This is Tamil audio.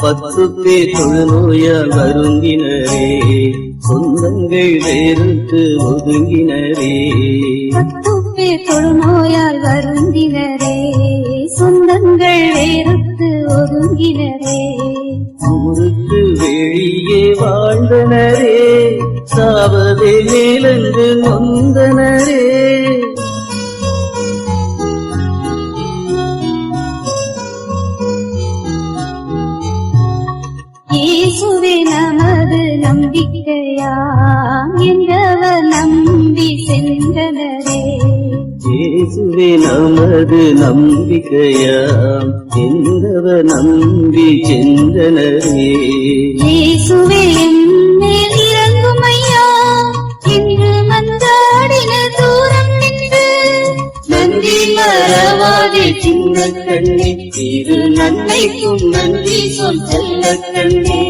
10 பேர் தொழுநோயால் வருந்தினரே சொந்தங்கள் வேறுத்து ஒதுங்கினரே 10 பேர் தொழுநோயால் வருந்தினரே சொந்தங்கள் வேறுத்து ஒதுங்கினரே ஊருக்கு வெளியே வாழ்ந்தனரே சாவதே மேலென்று நொந்தனரே இயேசுவே நமது நம்பிக்கையாம் என்றவர் நம்பி சென்றனரே இயேசுவே நமது நம்பிக்கையாம் என்றவர் நம்பி சென்றனரே இயேசுவே எம்மேல் இறங்கும் ஐயா என்று மன்றாடின தூரம் நின்று நன்றி மறவாதே சின்ன கண்ணே திரு நன்மைக்கும் நன்றி சொல் செல்ல கண்ணே